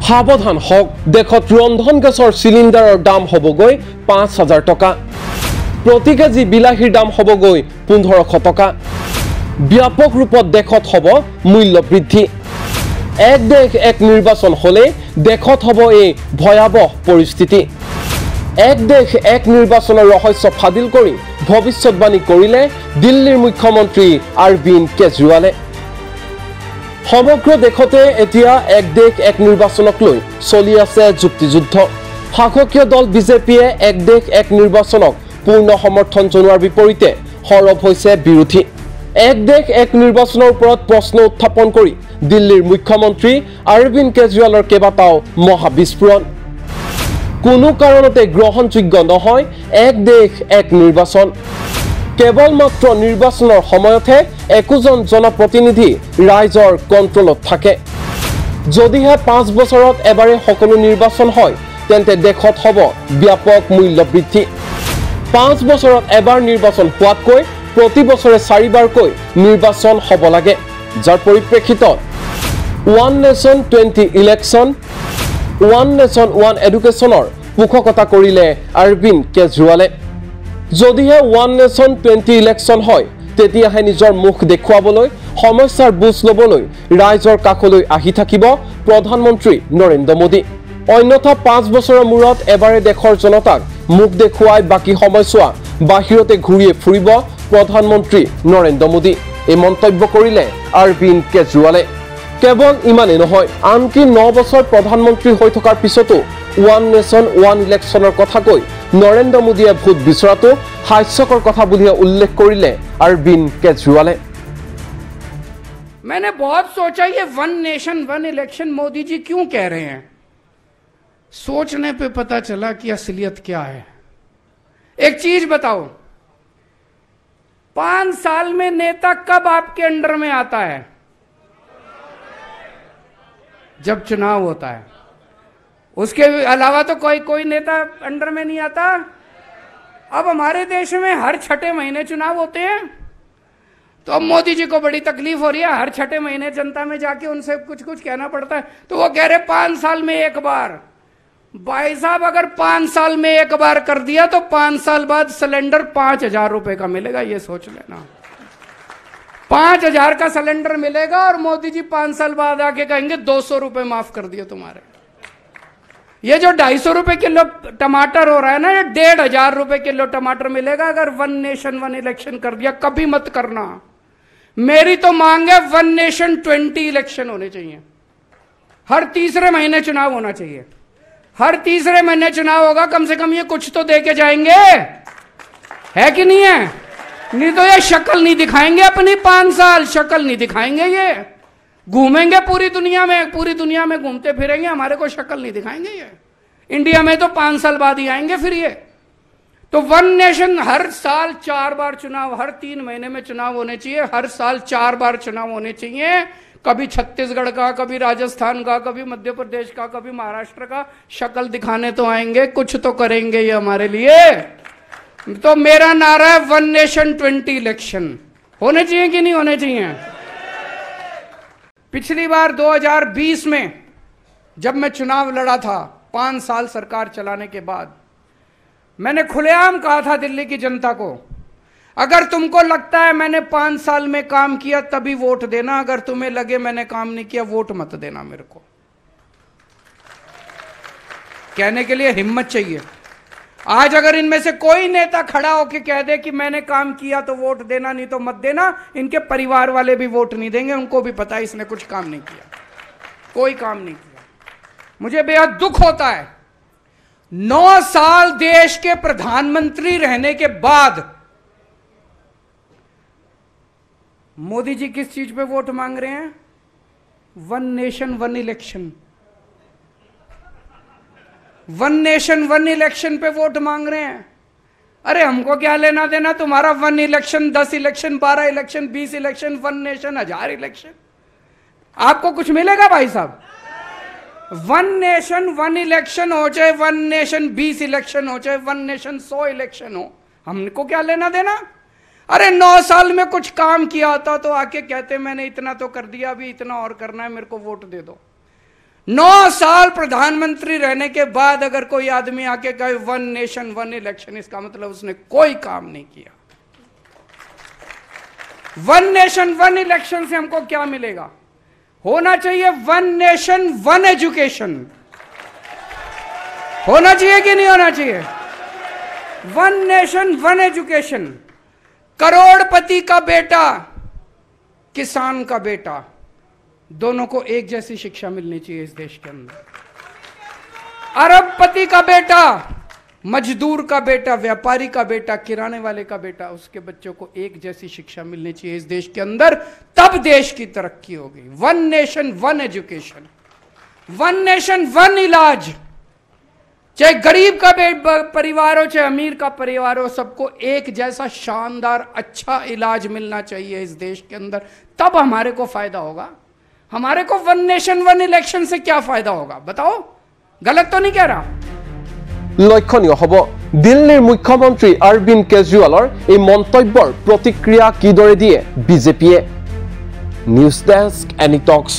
সাৱধান হওক, দেশত ৰন্ধন গেছৰ চিলিণ্ডাৰৰ দাম হ'বগৈ ৫,০০০ টকা। প্ৰতি কেজি বিলাহীৰ দাম হ'বগৈ ১৫০০ টকা। ব্যাপক ৰূপত দেশত হ'ব মূল্য বৃদ্ধি। এক দেশ এক নিৰ্বাচন হ'লে দেশত হ'ব এই ভয়াৱহ পৰিস্থিতি। এক দেশ এক নিৰ্বাচনৰ ৰহস্য ফাদিল কৰি ভৱিষ্যতবাণী কৰিলে দিল্লীৰ মুখ্যমন্ত্ৰী অৰবিন্দ কেজৰিৱালে। সমগ্ৰ দেশতে এতিয়া এক দেশ এক নিৰ্বাচনক লৈ চলি আছে যুক্তিযুদ্ধ। শাসকীয় দল বিজেপিয়ে এক দেশ এক নিৰ্বাচনক পূৰ্ণ সমৰ্থন জনোৱাৰ বিপৰীতে সৰব হৈছে বিৰোধী। এক দেশ এক নিৰ্বাচনৰ ওপৰত প্ৰশ্ন উত্থাপন কৰি দিল্লীৰ মুখ্যমন্ত্ৰী অৰবিন্দ কেজৰিৱালৰ কেইবাটাও মহাবিস্ফোৰণ। কোনো কাৰণতে গ্ৰহণযোগ্য নহয় এক দেশ এক নিৰ্বাচন। কেৱল মাত্ৰ নিৰ্বাচনৰ সময়তহে একোজন জনপ্ৰতিনিধি ৰাইজৰ কণ্ট্ৰলত থাকে। যদিহে ৫ বছৰত এবাৰে সকলো নিৰ্বাচন হয় তেন্তে দেশত হ'ব ব্যাপক মূল্য বৃদ্ধি। ৫ বছৰত এবাৰ নিৰ্বাচন হোৱাতকৈ প্ৰতি বছৰে ৪বাৰকৈ নিৰ্বাচন হ'ব লাগে, যাৰ পৰিপ্ৰেক্ষিতত one nation 20 election, one nation one এডুকেশ্যনৰ পোষকতা কৰিলে অৰবিন্দ কেজৰিৱালে। যদিহে ওৱান নেশ্যন 20 ইলেকশ্যন হয় তেতিয়াহে নিজৰ মুখ দেখুৱাবলৈ, সমস্যাৰ বুজ ল'বলৈ ৰাইজৰ কাষলৈ আহি থাকিব প্ৰধানমন্ত্ৰী নৰেন্দ্ৰ মোদী। অন্যথা 5 বছৰৰ মূৰত এবাৰে দেশৰ জনতাক মুখ দেখুৱাই বাকী সময়ছোৱা বাহিৰতে ঘূৰিয়ে ফুৰিব প্ৰধানমন্ত্ৰী নৰেন্দ্ৰ মোদী। এই মন্তব্য কৰিলে অৰবিন্দ কেজৰিৱালে। কেৱল ইমানেই নহয়, আনকি 9 বছৰ প্ৰধানমন্ত্ৰী হৈ থকাৰ পিছতো ওৱান নেশ্যন ওৱান ইলেকশ্যনৰ কথা কৈ নৰেন্দ্ৰ মোদীয়ে ভোট বিচৰাটো হাস্যকৰ কথা বুলিয়ে উল্লেখ কৰিলে অৰবিন্দ কেজৰিৱালে। मैंने बहुत सोचा ये one nation one election Modi ji क्यों कह रहे हैं। सोचने पे पता चला कि असलियत क्या है। एक चीज बताओ, 5 साल में नेता कब आपके अंडर में आता है? जब चुनाव होता है। उसके अलावा तो कोई नेता अंडर में नहीं आता। अब हमारे देश में हर 6ठे महीने चुनाव होते हैं, तो अब मोदी जी को बड़ी तकलीफ हो रही है। हर 6ठे महीने जनता में जाके उनसे कुछ कुछ कहना पड़ता है, तो वो कह रहे 5 साल में एक बार। भाई साहब, अगर 5 साल में एक बार कर दिया तो 5 साल बाद सिलेंडर 5,000 रुपए का मिलेगा, ये सोच लेना। 5,000 का सिलेंडर मिलेगा और मोदी जी 5 साल बाद आके कहेंगे 200 रुपए माफ कर दिए तुम्हारे। ये जो 250 रुपए किलो टमाटर हो रहा है ना, ये 1,500 रुपए किलो टमाटर मिलेगा अगर वन नेशन वन इलेक्शन कर दिया। कभी मत करना। मेरी तो मांग है 1 नेशन 20 इलेक्शन होने चाहिए। हर तीसरे महीने चुनाव होना चाहिए। हर तीसरे महीने चुनाव होगा, कम से कम ये कुछ तो दे के जाएंगे, है कि नहीं है? नहीं तो ये शक्ल नहीं दिखाएंगे अपनी। 5 साल शक्ल नहीं दिखाएंगे। ये घूमेंगे पूरी दुनिया में घूमते फिरेंगे, हमारे को शक्ल नहीं दिखाएंगे। ये इंडिया में तो 5 साल बाद ही आएंगे फिर ये। तो वन नेशन, हर साल 4 बार चुनाव, हर 3 महीने में चुनाव होने चाहिए। हर साल 4 बार चुनाव होने चाहिए। कभी छत्तीसगढ़ का, कभी राजस्थान का, कभी मध्य प्रदेश का, कभी महाराष्ट्र का। शक्ल दिखाने तो आएंगे, कुछ तो करेंगे ये हमारे लिए। तो मेरा नारा है 1 नेशन 20 इलेक्शन होने चाहिए कि नहीं होने चाहिए? पिछली बार 2020 में जब मैं चुनाव लड़ा था, 5 साल सरकार चलाने के बाद, मैंने खुलेआम कहा था दिल्ली की जनता को, अगर तुमको लगता है मैंने 5 साल में काम किया तभी वोट देना, अगर तुम्हें लगे मैंने काम नहीं किया वोट मत देना। मेरे को कहने के लिए हिम्मत चाहिए। आज अगर इनमें से कोई नेता खड़ा होकर कह दे कि मैंने काम किया तो वोट देना, नहीं तो मत देना, इनके परिवार वाले भी वोट नहीं देंगे। उनको भी पता है इसने कुछ काम नहीं किया, कोई काम नहीं किया। मुझे बेहद दुख होता है, 9 साल देश के प्रधानमंत्री रहने के बाद मोदी जी किस चीज पे वोट मांग रहे हैं? 1 नेशन 1 इलेक्शन। 1 नेशन 1 इलेक्शन पे वोट मांग रहे हैं। अरे हमको क्या लेना देना तुम्हारा 1 election, 10 election, 12 election, 20 election, 1 nation, 1000 election. आपको कुछ मिलेगा भाई साहब? 1 नेशन 1 इलेक्शन हो, चाहे 1 नेशन 20 इलेक्शन हो, चाहे 1 नेशन 100 इलेक्शन हो, हमको क्या लेना देना? अरे 9 साल में कुछ काम किया होता तो आके कहते मैंने इतना तो कर दिया, अभी इतना और करना है, मेरे को वोट दे दो। 9 साल प्रधानमंत्री रहने के बाद अगर कोई आदमी आके कहे 1 नेशन 1 इलेक्शन, इसका मतलब उसने कोई काम नहीं किया। 1 नेशन 1 इलेक्शन से हमको क्या मिलेगा? होना चाहिए 1 नेशन 1 एजुकेशन। होना चाहिए कि नहीं होना चाहिए? 1 नेशन 1 एजुकेशन। करोड़पति का बेटा, किसान का बेटा, दोनों को एक जैसी शिक्षा मिलनी चाहिए इस देश के अंदर। अरबपति का बेटा, मजदूर का बेटा, व्यापारी का बेटा, किराने वाले का बेटा, उसके बच्चों को एक जैसी शिक्षा मिलनी चाहिए इस देश के अंदर, तब देश की तरक्की होगी। 1 नेशन 1 एजुकेशन, 1 नेशन 1 इलाज। चाहे गरीब का परिवार हो, चाहे अमीर का परिवार हो, सबको एक जैसा शानदार अच्छा इलाज मिलना चाहिए इस देश के अंदर, तब हमारे को फायदा होगा। हमारे को 1 नेशन 1 इलेक्शन से क्या फायदा होगा बताओ? गलत तो नहीं कह रहा? লক্ষণীয় হ'ব দিল্লীৰ মুখ্যমন্ত্ৰী অৰবিন্দ কেজৰিৱালৰ এই মন্তব্যৰ প্ৰতিক্ৰিয়া কিদৰে দিয়ে বিজেপিয়ে। নিউজ ডেস্ক, এনি টক্স।